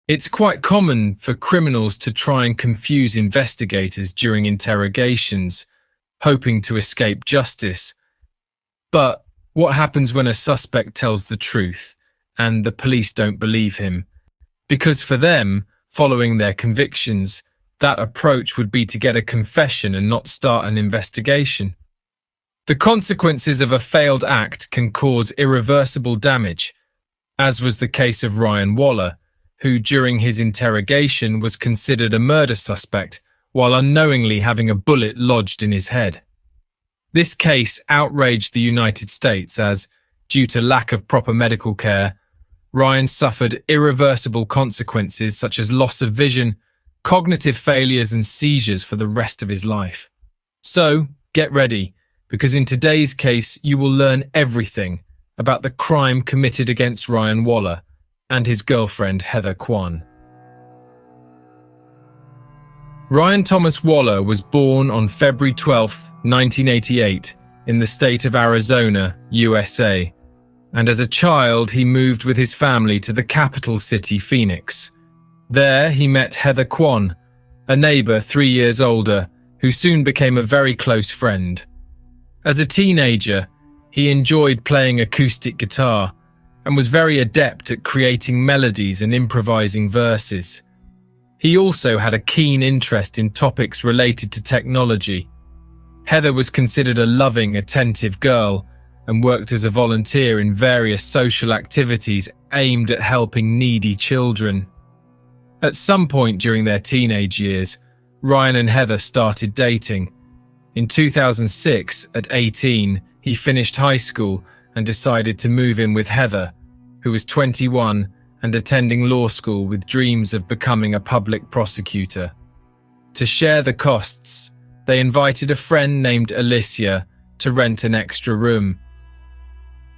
It's quite common for criminals to try and confuse investigators during interrogations, hoping to escape justice. But what happens when a suspect tells the truth and the police don't believe him? Because for them, following their convictions, that approach would be to get a confession and not start an investigation. The consequences of a failed act can cause irreversible damage, as was the case of Ryan Waller, who during his interrogation was considered a murder suspect while unknowingly having a bullet lodged in his head. This case outraged the United States as, due to lack of proper medical care, Ryan suffered irreversible consequences such as loss of vision, cognitive failures and seizures for the rest of his life. So, get ready, because in today's case you will learn everything about the crime committed against Ryan Waller and his girlfriend Heather Kwan. Ryan Thomas Waller was born on February 12, 1988, in the state of Arizona, USA, and as a child he moved with his family to the capital city, Phoenix. There he met Heather Kwan, a neighbor 3 years older, who soon became a very close friend. As a teenager, he enjoyed playing acoustic guitar and was very adept at creating melodies and improvising verses. He also had a keen interest in topics related to technology. Heather was considered a loving, attentive girl and worked as a volunteer in various social activities aimed at helping needy children. At some point during their teenage years, Ryan and Heather started dating. In 2006, at 18, he finished high school and decided to move in with Heather, who was 21 and attending law school with dreams of becoming a public prosecutor. To share the costs, they invited a friend named Alicia to rent an extra room.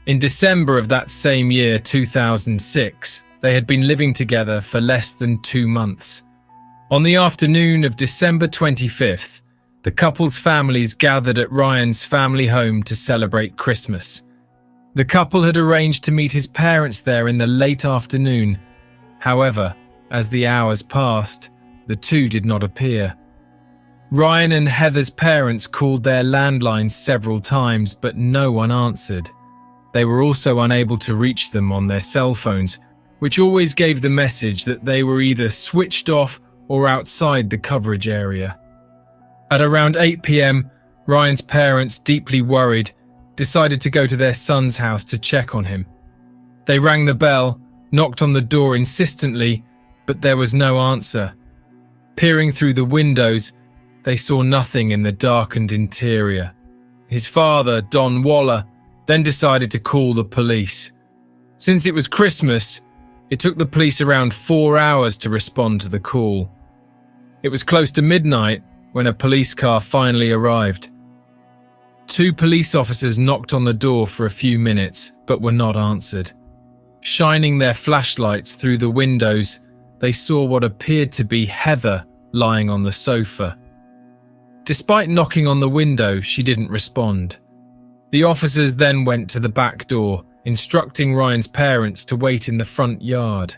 In December of that same year, 2006, they had been living together for less than 2 months. On the afternoon of December 25th, the couple's families gathered at Ryan's family home to celebrate Christmas. The couple had arranged to meet his parents there in the late afternoon. However, as the hours passed, the two did not appear. Ryan and Heather's parents called their landlines several times, but no one answered. They were also unable to reach them on their cell phones, which always gave the message that they were either switched off or outside the coverage area. At around 8 p.m, Ryan's parents, deeply worried, decided to go to their son's house to check on him. They rang the bell, knocked on the door insistently, but there was no answer. Peering through the windows, they saw nothing in the darkened interior. His father, Don Waller, then decided to call the police. Since it was Christmas, it took the police around 4 hours to respond to the call. It was close to midnight when a police car finally arrived. 2 police officers knocked on the door for a few minutes, but were not answered. Shining their flashlights through the windows, they saw what appeared to be Heather lying on the sofa. Despite knocking on the window, she didn't respond. The officers then went to the back door, instructing Ryan's parents to wait in the front yard.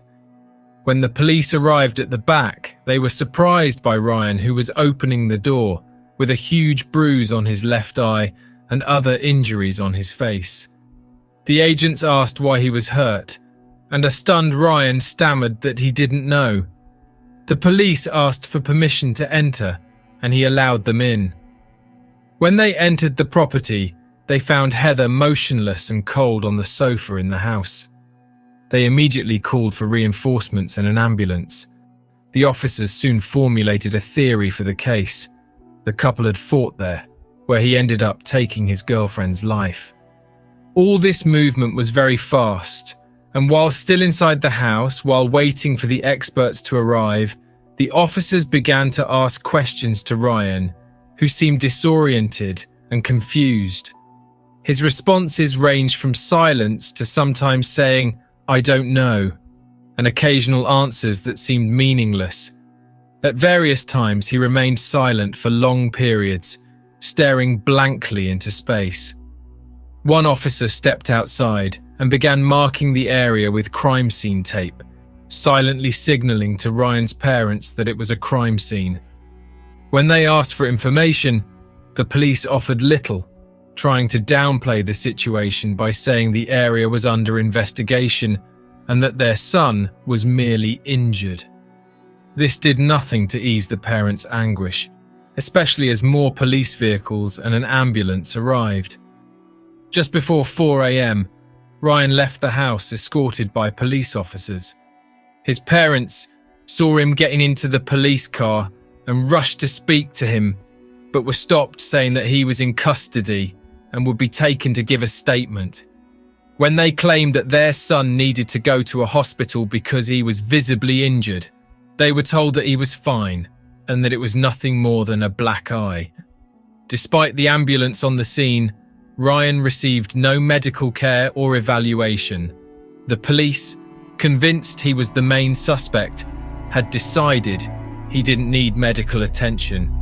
When the police arrived at the back, they were surprised by Ryan, who was opening the door, with a huge bruise on his left eye and other injuries on his face. The agents asked why he was hurt, and a stunned Ryan stammered that he didn't know. The police asked for permission to enter, and he allowed them in. When they entered the property, they found Heather motionless and cold on the sofa in the house. They immediately called for reinforcements and an ambulance. The officers soon formulated a theory for the case. The couple had fought there, where he ended up taking his girlfriend's life. All this movement was very fast, and while still inside the house, while waiting for the experts to arrive, the officers began to ask questions to Ryan, who seemed disoriented and confused. His responses ranged from silence to sometimes saying, "I don't know," and occasional answers that seemed meaningless. At various times he remained silent for long periods, staring blankly into space. One officer stepped outside and began marking the area with crime scene tape. silently signaling to Ryan's parents that it was a crime scene. When they asked for information, the police offered little, trying to downplay the situation by saying the area was under investigation and that their son was merely injured. This did nothing to ease the parents' anguish, especially as more police vehicles and an ambulance arrived. Just before 4 a.m., Ryan left the house escorted by police officers. His parents saw him getting into the police car and rushed to speak to him, but were stopped saying that he was in custody and would be taken to give a statement. When they claimed that their son needed to go to a hospital because he was visibly injured, they were told that he was fine and that it was nothing more than a black eye. Despite the ambulance on the scene, Ryan received no medical care or evaluation. The police, convinced he was the main suspect, had decided he didn't need medical attention.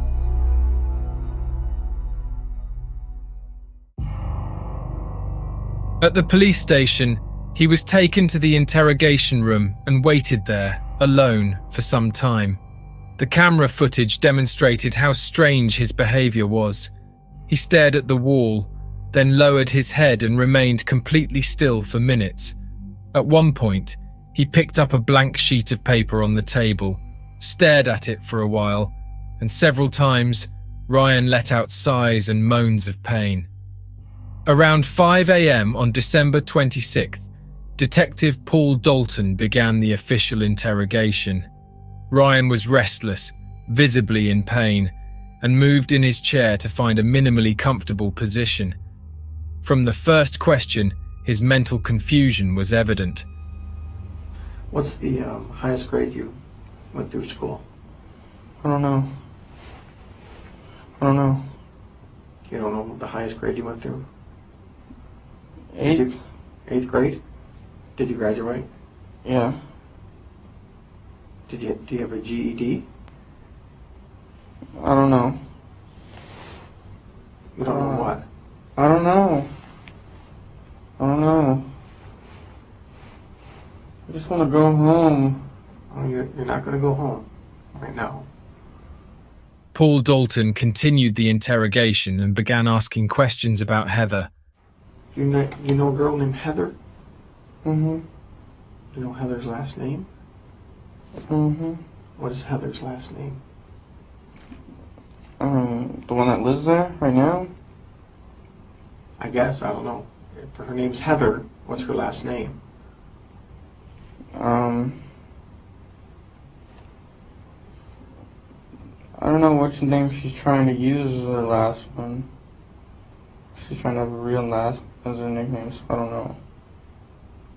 At the police station, he was taken to the interrogation room and waited there, alone, for some time. The camera footage demonstrated how strange his behaviour was. He stared at the wall, then lowered his head and remained completely still for minutes. At one point, he picked up a blank sheet of paper on the table, stared at it for a while, and several times, Ryan let out sighs and moans of pain. Around 5 a.m. on December 26th, Detective Paul Dalton began the official interrogation. Ryan was restless, visibly in pain, and moved in his chair to find a minimally comfortable position. From the first question, his mental confusion was evident. What's the highest grade you went through school? I don't know. You don't know the highest grade you went through? Eighth? Eighth grade? Did you graduate? Yeah. Do you have a GED? I don't know. You don't know what? I don't know. I just want to go home. Oh, you're not going to go home right now. Paul Dalton continued the interrogation and began asking questions about Heather. You know a girl named Heather? Mm-hmm. You know Heather's last name? Mm-hmm. What is Heather's last name? The one that lives there right now? I guess, I don't know. If her name's Heather, what's her last name? I don't know which name she's trying to use as her last one. She's trying to have a real last as her nickname, so I don't know.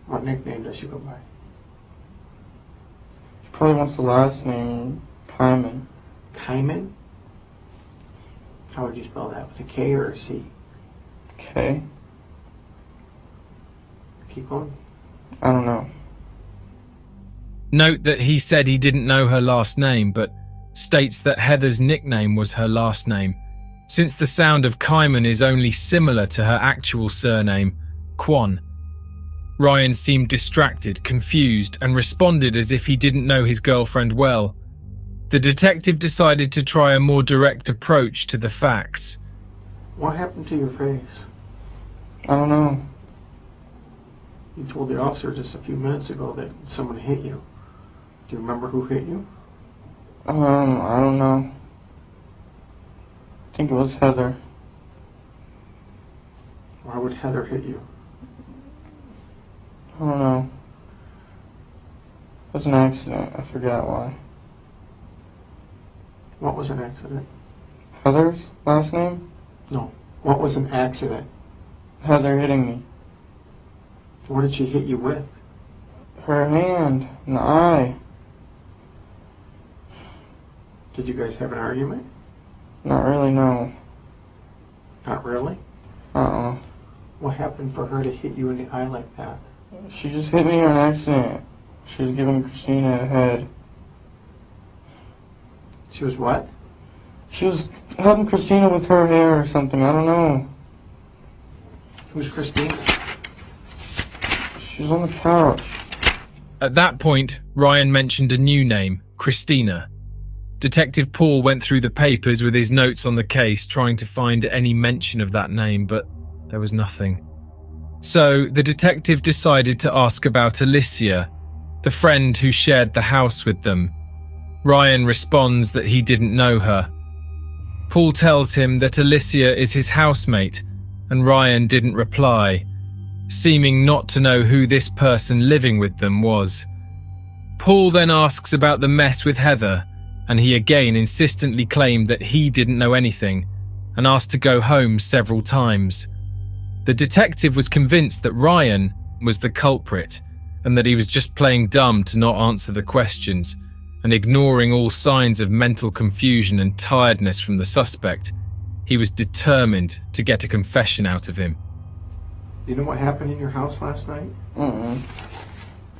What nickname does she go by? She probably wants the last name, Kyman. Kyman? How would you spell that? With a K or a C? K? Keep going. I don't know. Note that he said he didn't know her last name, but states that Heather's nickname was her last name, since the sound of Kyman is only similar to her actual surname, Kwan. Ryan seemed distracted, confused, and responded as if he didn't know his girlfriend well. The detective decided to try a more direct approach to the facts. What happened to your face? I don't know. You told the officer just a few minutes ago that someone hit you. Do you remember who hit you? I don't know. I think it was Heather. Why would Heather hit you? I don't know. It was an accident. I forgot why. What was an accident? Heather's last name? No. What was an accident? Heather hitting me. What did she hit you with? Her hand in the eye. Did you guys have an argument? Not really, no. Not really? Uh-uh. What happened for her to hit you in the eye like that? She just hit me on accident. She was giving Christina a head. She was what? She was helping Christina with her hair or something. I don't know. Who's Christina? She was on the couch. At that point, Ryan mentioned a new name, Christina. Detective Paul went through the papers with his notes on the case, trying to find any mention of that name, but there was nothing. So the detective decided to ask about Alicia, the friend who shared the house with them. Ryan responds that he didn't know her. Paul tells him that Alicia is his housemate, and Ryan didn't reply, seeming not to know who this person living with them was. Paul then asks about the mess with Heather, and he again insistently claimed that he didn't know anything, and asked to go home several times. The detective was convinced that Ryan was the culprit, and that he was just playing dumb to not answer the questions, and ignoring all signs of mental confusion and tiredness from the suspect. He was determined to get a confession out of him. Do you know what happened in your house last night? Mm-mm.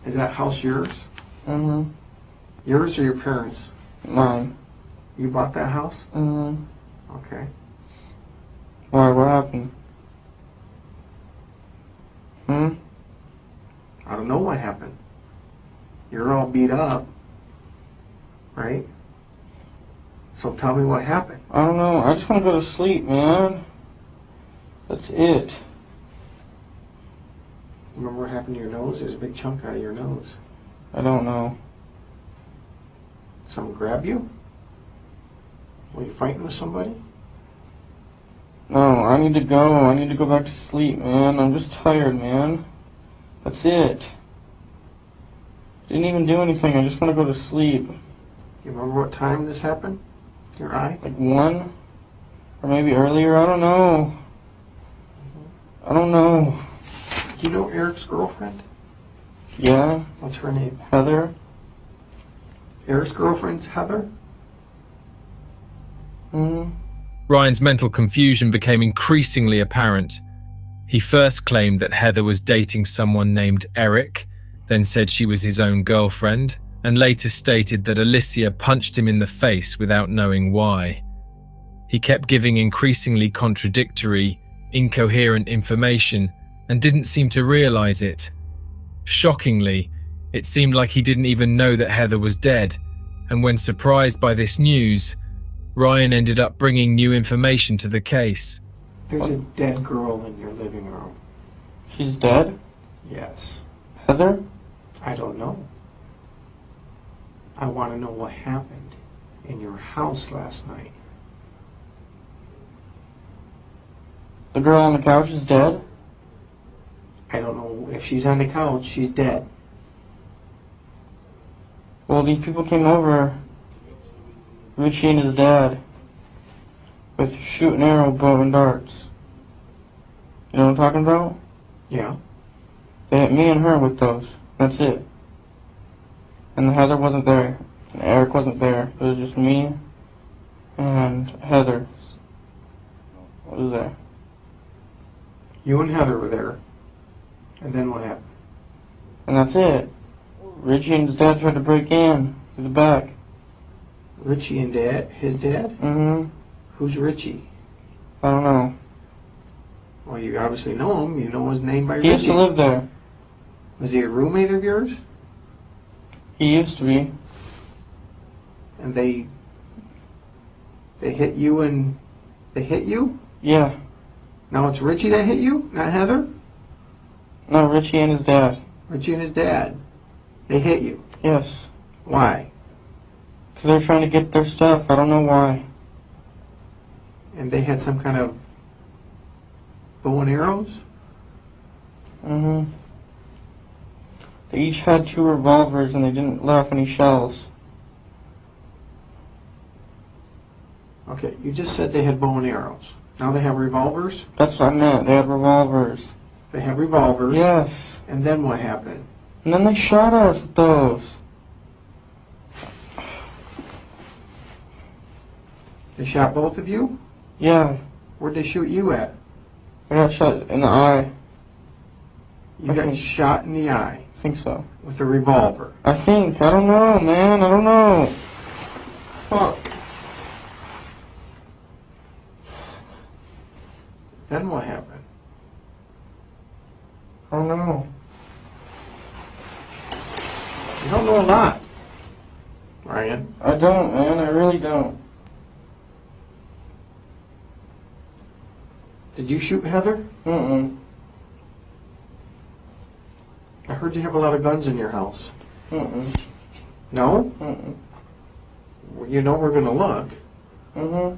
Is that house yours? Mm-hmm. Yours or your parents'? Mine. You bought that house? Mm-hmm. Okay. Why, what happened? I don't know what happened. You're all beat up, right? So tell me what happened. I don't know. I just want to go to sleep, man. That's it. Remember what happened to your nose? There's a big chunk out of your nose. I don't know. Someone grab you? Were you fighting with somebody? No, I need to go. I need to go back to sleep, man. I'm just tired, man. That's it. Didn't even do anything. I just want to go to sleep. You remember what time this happened? Your eye? Like 1? Or maybe earlier? I don't know. I don't know. Do you know Eric's girlfriend? Yeah? What's her name? Heather? Eric's girlfriend's Heather? Mm-hmm. Ryan's mental confusion became increasingly apparent. He first claimed that Heather was dating someone named Eric, then said she was his own girlfriend, and later stated that Alicia punched him in the face without knowing why. He kept giving increasingly contradictory, incoherent information and didn't seem to realize it. Shockingly, it seemed like he didn't even know that Heather was dead, and when surprised by this news, Ryan ended up bringing new information to the case. There's a dead girl in your living room. She's dead? Yes. Heather? I don't know. I want to know what happened in your house last night. The girl on the couch is dead? I don't know if she's on the couch. She's dead. Well, these people came over, Richie and his dad, with shoot and arrow, bow and darts. You know what I'm talking about? Yeah. They hit me and her with those. That's it. And Heather wasn't there. And Eric wasn't there. It was just me and Heather was there. You and Heather were there. And then what happened? And that's it. Richie and his dad tried to break in through the back. Richie and Dad? His dad? Mm-hmm. Who's Richie? I don't know. Well, you obviously know him. You know his name by He Richie. used to live there. Was he a roommate of yours? He used to be. And they hit you and they hit you? Yeah. Now it's Richie that hit you, not Heather? No, Richie and his dad. Richie and his dad. They hit you. Yes. Why? Because they're trying to get their stuff. I don't know why. And they had some kind of bow and arrows? Mm-hmm. They each had 2 revolvers and they didn't let off any shells. Okay, you just said they had bow and arrows. Now they have revolvers? That's what I meant. They had revolvers. They have revolvers. Yes. And then what happened? And then they shot us with those. They shot both of you? Yeah. Where'd they shoot you at? I got shot in the eye. You got shot in the eye I think so. with a revolver. I think. I don't know, man. I don't know. Fuck. Then what happened? I don't know. You don't know a lot, Ryan. I don't, man. I really don't. Did you shoot Heather? Mm-mm. I heard you have a lot of guns in your house. Mm-mm. No? Mm-mm. Well, you know we're going to look. Mm-hmm.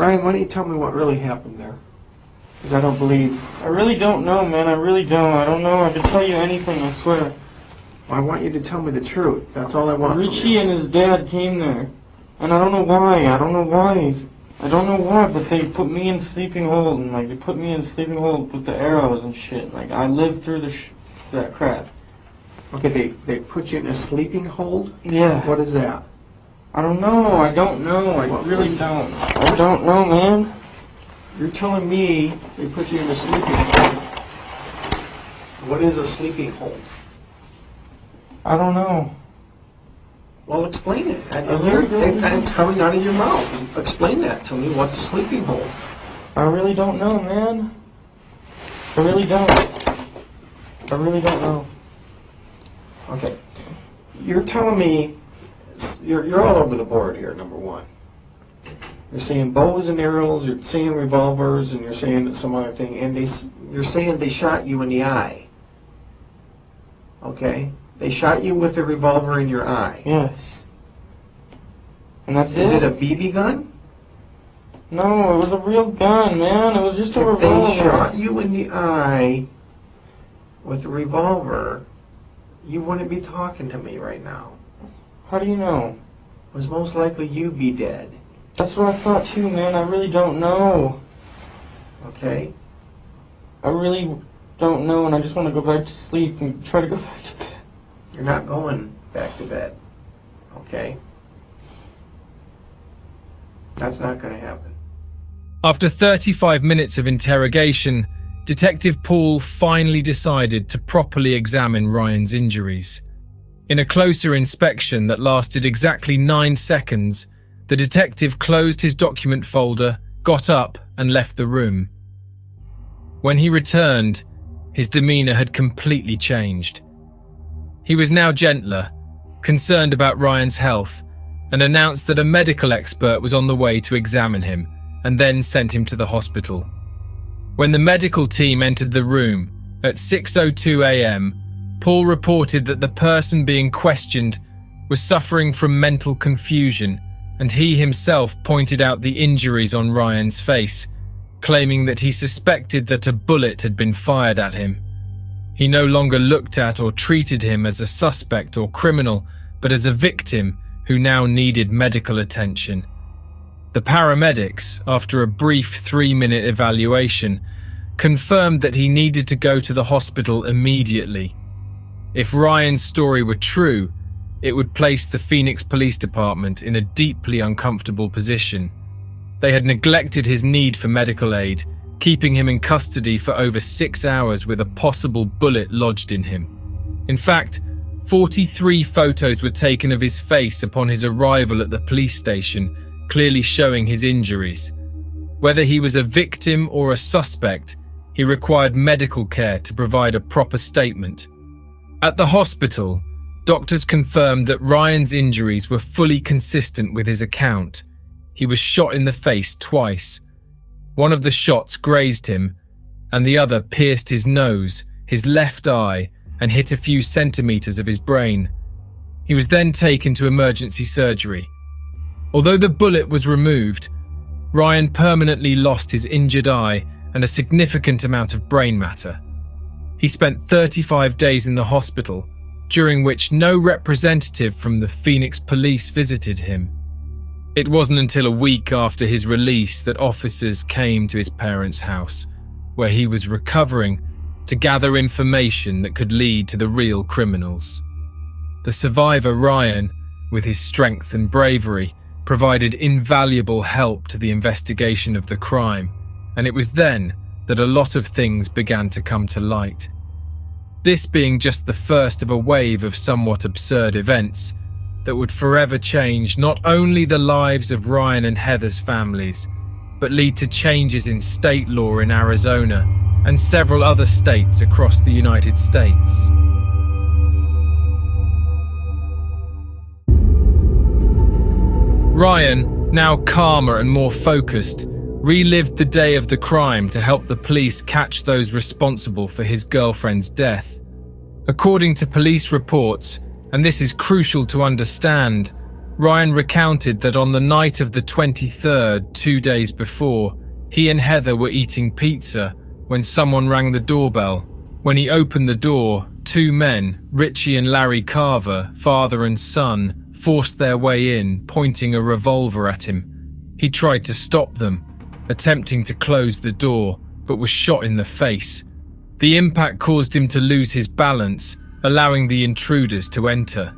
Ryan, why don't you tell me what really happened there? Because I don't believe... I really don't know, man. I really don't. I don't know. I can tell you anything, I swear. I want you to tell me the truth. That's all I want from Richie you. and his dad came there. And I don't know why. I don't know why, but they put me in sleeping hold. And, like, they put me in sleeping hold with the arrows and shit. Like, I lived through that crap. Okay, they put you in a sleeping hold? Yeah. What is that? I don't know. I don't know. I really don't. I don't know, man. You're telling me they put you in a sleeping hold. What is a sleeping hold? I don't know. Well, explain it. really don't know. It's coming out of your mouth. Explain that to me. What's a sleeping hold? I really don't know, man. I really don't. I really don't know. Okay. You're telling me you're all over the board here, number one. You're saying bows and arrows, you're saying revolvers, and you're saying some other thing, and you're saying they shot you in the eye. Okay? They shot you with a revolver in your eye. Yes. And that's Is it a BB gun? No, it was a real gun, man. It was just a If they revolver. shot you in the eye with a revolver, you wouldn't be talking to me right now. How do you know? It was most likely you be dead. That's what I thought too, man. I really don't know. Okay? I really don't know, and I just want to go back to sleep and try to go back to bed. You're not going back to bed. Okay? That's not going to happen. After 35 minutes of interrogation, Detective Paul finally decided to properly examine Ryan's injuries. In a closer inspection that lasted exactly 9 seconds, the detective closed his document folder, got up, and left the room. When he returned, his demeanor had completely changed. He was now gentler, concerned about Ryan's health, and announced that a medical expert was on the way to examine him, and then sent him to the hospital. When the medical team entered the room at 6:02 a.m., Paul reported that the person being questioned was suffering from mental confusion, and he himself pointed out the injuries on Ryan's face, claiming that he suspected that a bullet had been fired at him. He no longer looked at or treated him as a suspect or criminal, but as a victim who now needed medical attention. The paramedics, after a brief 3-minute evaluation, confirmed that he needed to go to the hospital immediately. If Ryan's story were true, it would place the Phoenix Police Department in a deeply uncomfortable position. They had neglected his need for medical aid, keeping him in custody for over 6 hours with a possible bullet lodged in him. In fact, 43 photos were taken of his face upon his arrival at the police station, clearly showing his injuries. Whether he was a victim or a suspect, he required medical care to provide a proper statement. At the hospital, doctors confirmed that Ryan's injuries were fully consistent with his account. He was shot in the face twice. One of the shots grazed him, and the other pierced his nose, his left eye, and hit a few centimeters of his brain. He was then taken to emergency surgery. Although the bullet was removed, Ryan permanently lost his injured eye and a significant amount of brain matter. He spent 35 days in the hospital, during which no representative from the Phoenix police visited him. It wasn't until a week after his release that officers came to his parents' house, where he was recovering, to gather information that could lead to the real criminals. The survivor Ryan, with his strength and bravery, provided invaluable help to the investigation of the crime, and it was then that a lot of things began to come to light. This being just the first of a wave of somewhat absurd events that would forever change not only the lives of Ryan and Heather's families, but lead to changes in state law in Arizona and several other states across the United States. Ryan, now calmer and more focused, relived the day of the crime to help the police catch those responsible for his girlfriend's death. According to police reports, and this is crucial to understand, Ryan recounted that on the night of the 23rd, 2 days before, he and Heather were eating pizza when someone rang the doorbell. When he opened the door, two men, Richie and Larry Carver, father and son, forced their way in, pointing a revolver at him. He tried to stop them, attempting to close the door, but was shot in the face. The impact caused him to lose his balance, allowing the intruders to enter.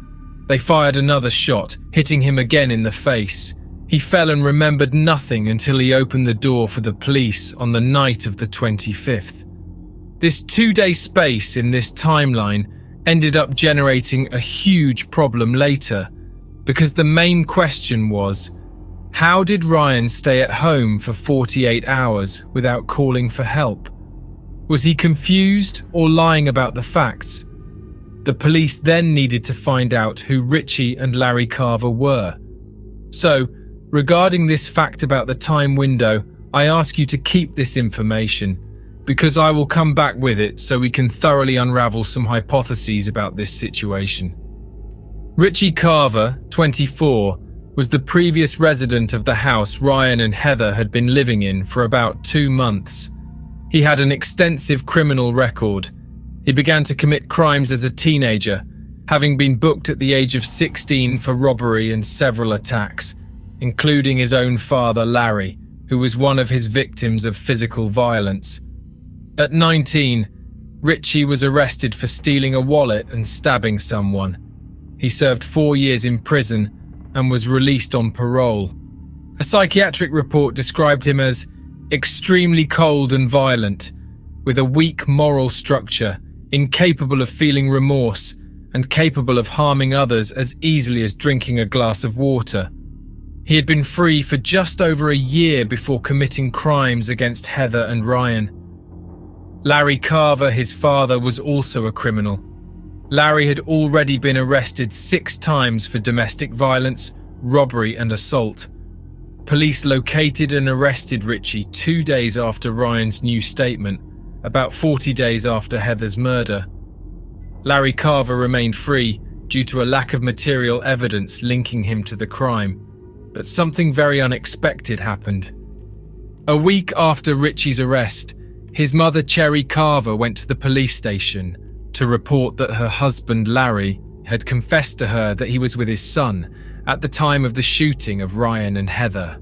They fired another shot, hitting him again in the face. He fell and remembered nothing until he opened the door for the police on the night of the 25th. This 2-day space in this timeline ended up generating a huge problem later, because the main question was, how did Ryan stay at home for 48 hours without calling for help? Was he confused or lying about the facts? The police then needed to find out who Richie and Larry Carver were. So, regarding this fact about the time window, I ask you to keep this information, because I will come back with it so we can thoroughly unravel some hypotheses about this situation. Richie Carver, 24, was the previous resident of the house Ryan and Heather had been living in for about 2 months. He had an extensive criminal record. He began to commit crimes as a teenager, having been booked at the age of 16 for robbery and several attacks, including his own father Larry, who was one of his victims of physical violence. At 19, Richie was arrested for stealing a wallet and stabbing someone. He served 4 years in prison and was released on parole. A psychiatric report described him as extremely cold and violent, with a weak moral structure, incapable of feeling remorse, and capable of harming others as easily as drinking a glass of water. He had been free for just over a year before committing crimes against Heather and Ryan. Larry Carver, his father, was also a criminal. Larry had already been arrested 6 times for domestic violence, robbery and assault. Police located and arrested Richie 2 days after Ryan's new statement, about 40 days after Heather's murder. Larry Carver remained free due to a lack of material evidence linking him to the crime, but something very unexpected happened. A week after Richie's arrest, his mother Cherry Carver went to the police station to report that her husband Larry had confessed to her that he was with his son at the time of the shooting of Ryan and Heather.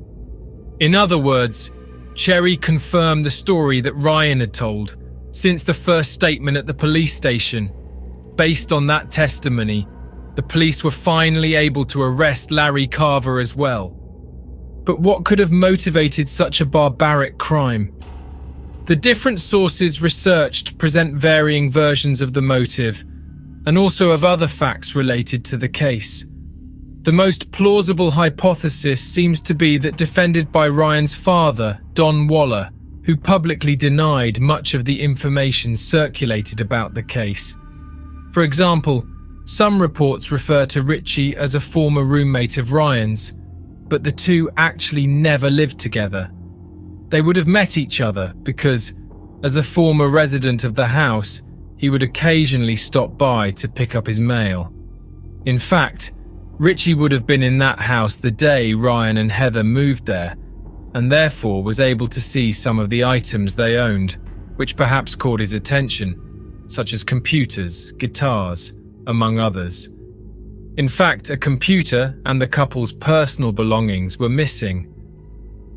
In other words, Cherry confirmed the story that Ryan had told since the first statement at the police station. Based on that testimony, the police were finally able to arrest Larry Carver as well. But what could have motivated such a barbaric crime? The different sources researched present varying versions of the motive, and also of other facts related to the case. The most plausible hypothesis seems to be that defended by Ryan's father, Don Waller, who publicly denied much of the information circulated about the case. For example, some reports refer to Richie as a former roommate of Ryan's, but the two actually never lived together. They would have met each other because, as a former resident of the house, he would occasionally stop by to pick up his mail. In fact, Richie would have been in that house the day Ryan and Heather moved there, and therefore was able to see some of the items they owned, which perhaps caught his attention, such as computers, guitars, among others. In fact, a computer and the couple's personal belongings were missing.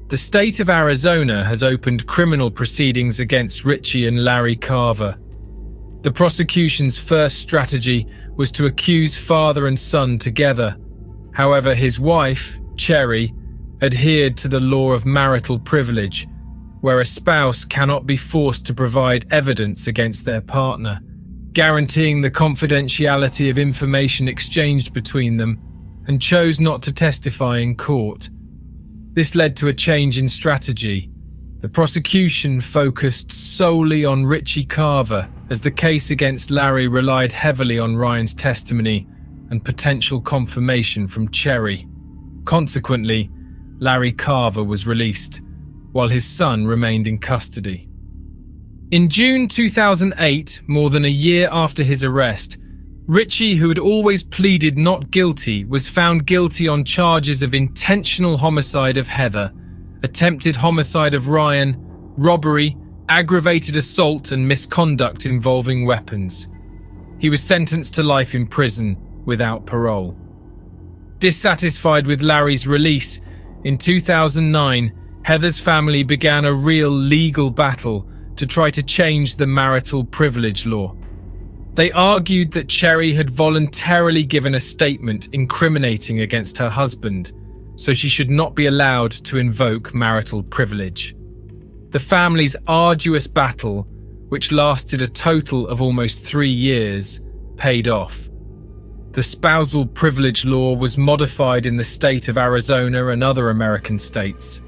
The state of Arizona has opened criminal proceedings against Richie and Larry Carver. The prosecution's first strategy was to accuse father and son together. However, his wife, Cherry, adhered to the law of marital privilege, where a spouse cannot be forced to provide evidence against their partner, guaranteeing the confidentiality of information exchanged between them, and chose not to testify in court. This led to a change in strategy. The prosecution focused solely on Richie Carver, as the case against Larry relied heavily on Ryan's testimony and potential confirmation from Cherry. Consequently, Larry Carver was released, while his son remained in custody. In June 2008, more than a year after his arrest, Richie, who had always pleaded not guilty, was found guilty on charges of intentional homicide of Heather, attempted homicide of Ryan, robbery, aggravated assault and misconduct involving weapons. He was sentenced to life in prison without parole. Dissatisfied with Larry's release, in 2009, Heather's family began a real legal battle to try to change the marital privilege law. They argued that Cherry had voluntarily given a statement incriminating against her husband, so she should not be allowed to invoke marital privilege. The family's arduous battle, which lasted a total of almost 3 years, paid off. The spousal privilege law was modified in the state of Arizona and other American states,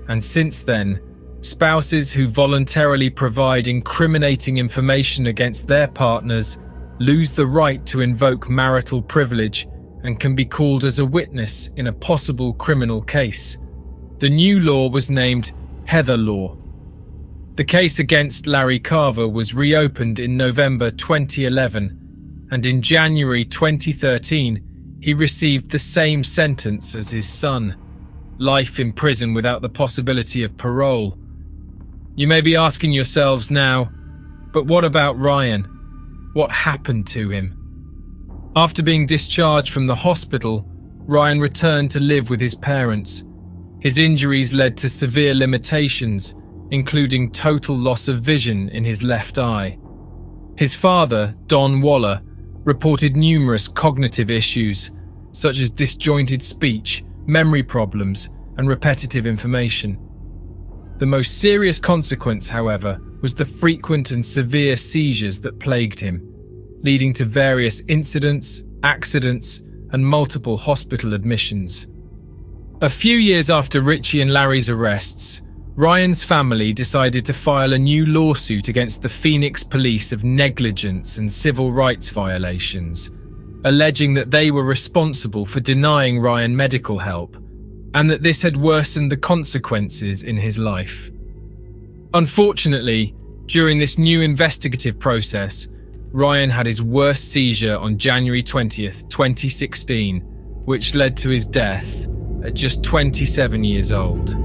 and since then, spouses who voluntarily provide incriminating information against their partners lose the right to invoke marital privilege and can be called as a witness in a possible criminal case. The new law was named Heather Law. The case against Larry Carver was reopened in November 2011, and in January 2013, he received the same sentence as his son: life in prison without the possibility of parole. You may be asking yourselves now, but what about Ryan? What happened to him? After being discharged from the hospital, Ryan returned to live with his parents. His injuries led to severe limitations, including total loss of vision in his left eye. His father, Don Waller, reported numerous cognitive issues, such as disjointed speech, memory problems, and repetitive information. The most serious consequence, however, was the frequent and severe seizures that plagued him, leading to various incidents, accidents, and multiple hospital admissions. A few years after Richie and Larry's arrests, Ryan's family decided to file a new lawsuit against the Phoenix police of negligence and civil rights violations, alleging that they were responsible for denying Ryan medical help, and that this had worsened the consequences in his life. Unfortunately, during this new investigative process, Ryan had his worst seizure on January 20th, 2016, which led to his death at just 27 years old.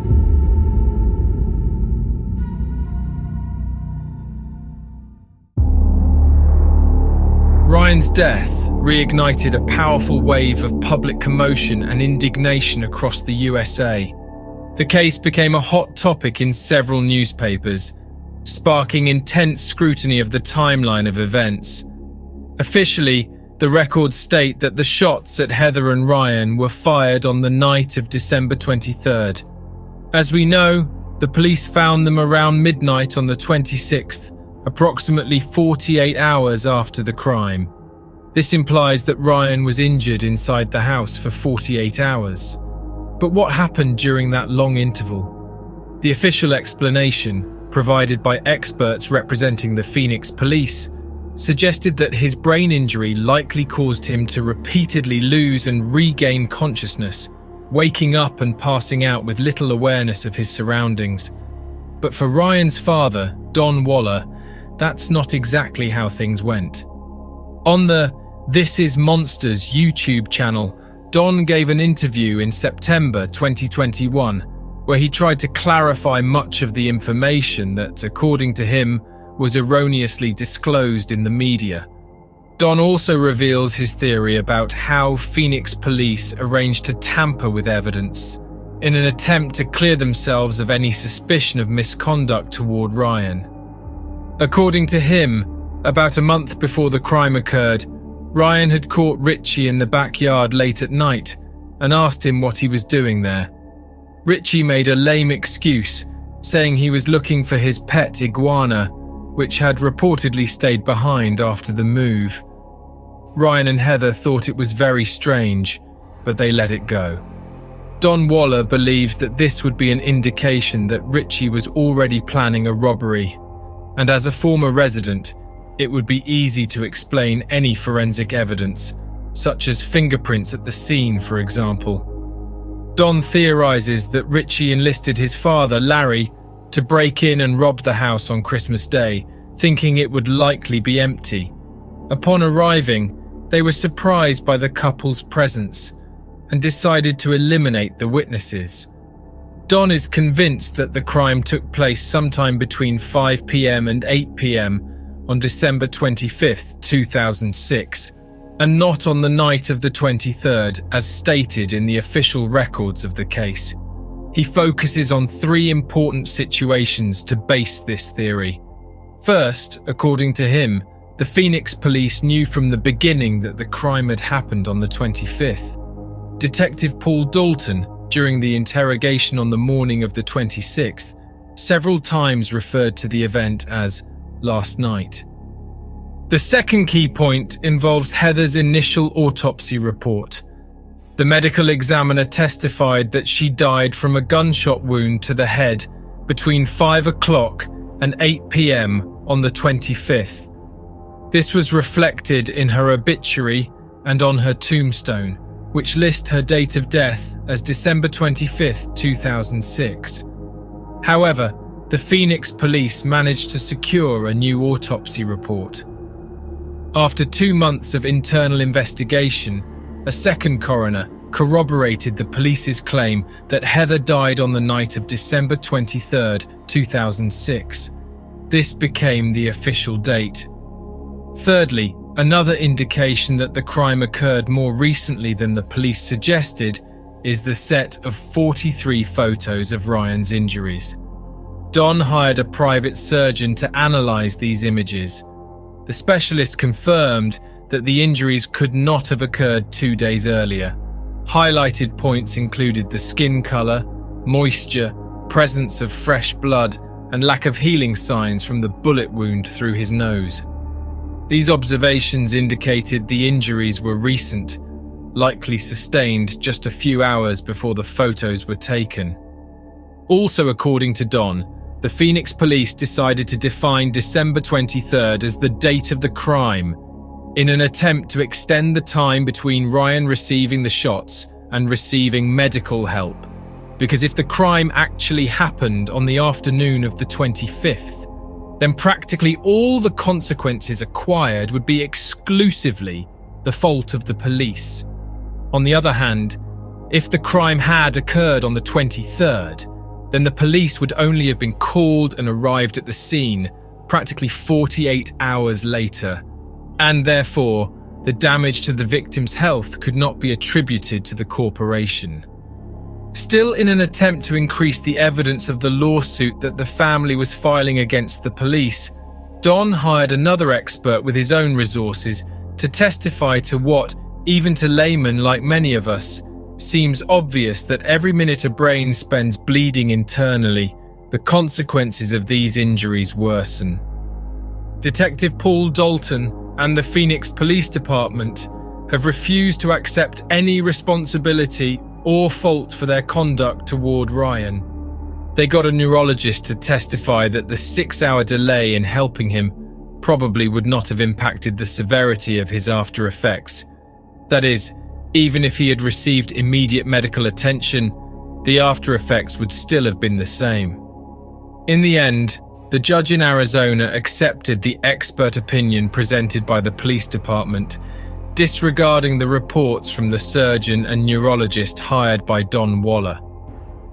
Ryan's death reignited a powerful wave of public commotion and indignation across the USA. The case became a hot topic in several newspapers, sparking intense scrutiny of the timeline of events. Officially, the records state that the shots at Heather and Ryan were fired on the night of December 23rd. As we know, the police found them around midnight on the 26th, approximately 48 hours after the crime. This implies that Ryan was injured inside the house for 48 hours. But what happened during that long interval? The official explanation, provided by experts representing the Phoenix police, suggested that his brain injury likely caused him to repeatedly lose and regain consciousness, waking up and passing out with little awareness of his surroundings. But for Ryan's father, Don Waller, that's not exactly how things went. On the This Is Monsters YouTube channel, Don gave an interview in September 2021, where he tried to clarify much of the information that, according to him, was erroneously disclosed in the media. Don also reveals his theory about how Phoenix police arranged to tamper with evidence in an attempt to clear themselves of any suspicion of misconduct toward Ryan. According to him, about a month before the crime occurred, Ryan had caught Richie in the backyard late at night and asked him what he was doing there. Richie made a lame excuse, saying he was looking for his pet iguana, which had reportedly stayed behind after the move. Ryan and Heather thought it was very strange, but they let it go. Don Waller believes that this would be an indication that Ritchie was already planning a robbery, and as a former resident, it would be easy to explain any forensic evidence, such as fingerprints at the scene, for example. Don theorizes that Ritchie enlisted his father, Larry, to break in and rob the house on Christmas Day, thinking it would likely be empty. Upon arriving, they were surprised by the couple's presence and decided to eliminate the witnesses. Don is convinced that the crime took place sometime between 5 p.m. and 8 p.m. on December 25, 2006, and not on the night of the 23rd, as stated in the official records of the case. He focuses on three important situations to base this theory. First, according to him, the Phoenix police knew from the beginning that the crime had happened on the 25th. Detective Paul Dalton, during the interrogation on the morning of the 26th, several times referred to the event as last night. The second key point involves Heather's initial autopsy report. The medical examiner testified that she died from a gunshot wound to the head between 5 o'clock and 8 p.m. on the 25th. This was reflected in her obituary and on her tombstone, which list her date of death as December 25, 2006. However, the Phoenix police managed to secure a new autopsy report. After 2 months of internal investigation, a second coroner corroborated the police's claim that Heather died on the night of December 23, 2006. This became the official date. Thirdly, another indication that the crime occurred more recently than the police suggested is the set of 43 photos of Ryan's injuries. Don hired a private surgeon to analyze these images. The specialist confirmed that the injuries could not have occurred 2 days earlier. Highlighted points included the skin color, moisture, presence of fresh blood, and lack of healing signs from the bullet wound through his nose. These observations indicated the injuries were recent, likely sustained just a few hours before the photos were taken. Also, according to Don, the Phoenix police decided to define December 23rd as the date of the crime, in an attempt to extend the time between Ryan receiving the shots and receiving medical help. Because if the crime actually happened on the afternoon of the 25th, then practically all the consequences acquired would be exclusively the fault of the police. On the other hand, if the crime had occurred on the 23rd, then the police would only have been called and arrived at the scene practically 48 hours later, and therefore the damage to the victim's health could not be attributed to the corporation. Still, in an attempt to increase the evidence of the lawsuit that the family was filing against the police, Don hired another expert with his own resources to testify to what, even to laymen like many of us, seems obvious that every minute a brain spends bleeding internally, the consequences of these injuries worsen. Detective Paul Dalton and the Phoenix Police Department have refused to accept any responsibility or fault for their conduct toward Ryan. They got a neurologist to testify that the 6-hour delay in helping him probably would not have impacted the severity of his after effects. That is, even if he had received immediate medical attention, the after effects would still have been the same. In the end, the judge in Arizona accepted the expert opinion presented by the police department, disregarding the reports from the surgeon and neurologist hired by Don Waller.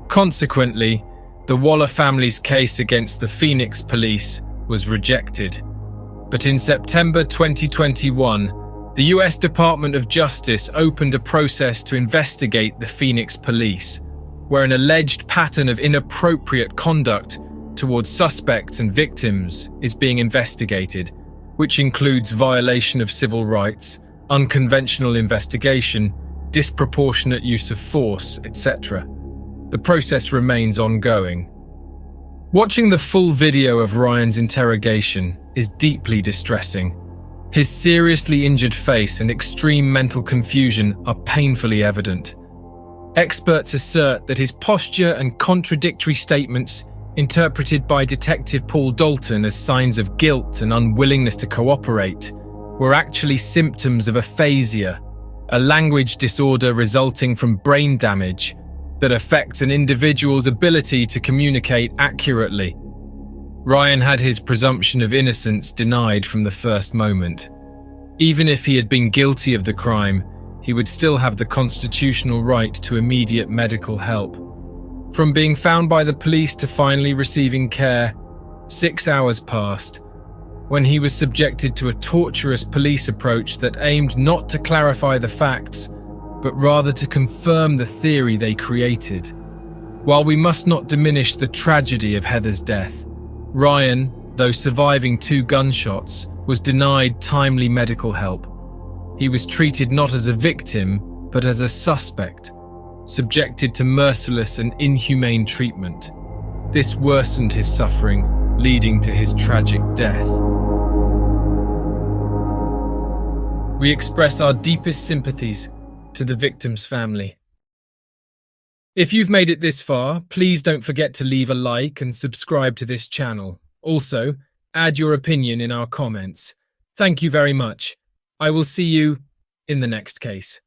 Consequently, the Waller family's case against the Phoenix police was rejected. But in September 2021, the US Department of Justice opened a process to investigate the Phoenix police, where an alleged pattern of inappropriate conduct towards suspects and victims is being investigated, which includes violation of civil rights, unconventional investigation, disproportionate use of force, etc. The process remains ongoing. Watching the full video of Ryan's interrogation is deeply distressing. His seriously injured face and extreme mental confusion are painfully evident. Experts assert that his posture and contradictory statements, interpreted by Detective Paul Dalton as signs of guilt and unwillingness to cooperate, were actually symptoms of aphasia, a language disorder resulting from brain damage that affects an individual's ability to communicate accurately. Ryan had his presumption of innocence denied from the first moment. Even if he had been guilty of the crime, he would still have the constitutional right to immediate medical help. From being found by the police to finally receiving care, 6 hours passed, when he was subjected to a torturous police approach that aimed not to clarify the facts, but rather to confirm the theory they created. While we must not diminish the tragedy of Heather's death, Ryan, though surviving 2 gunshots, was denied timely medical help. He was treated not as a victim, but as a suspect, subjected to merciless and inhumane treatment. This worsened his suffering, leading to his tragic death. We express our deepest sympathies to the victim's family. If you've made it this far, please don't forget to leave a like and subscribe to this channel. Also, add your opinion in our comments. Thank you very much. I will see you in the next case.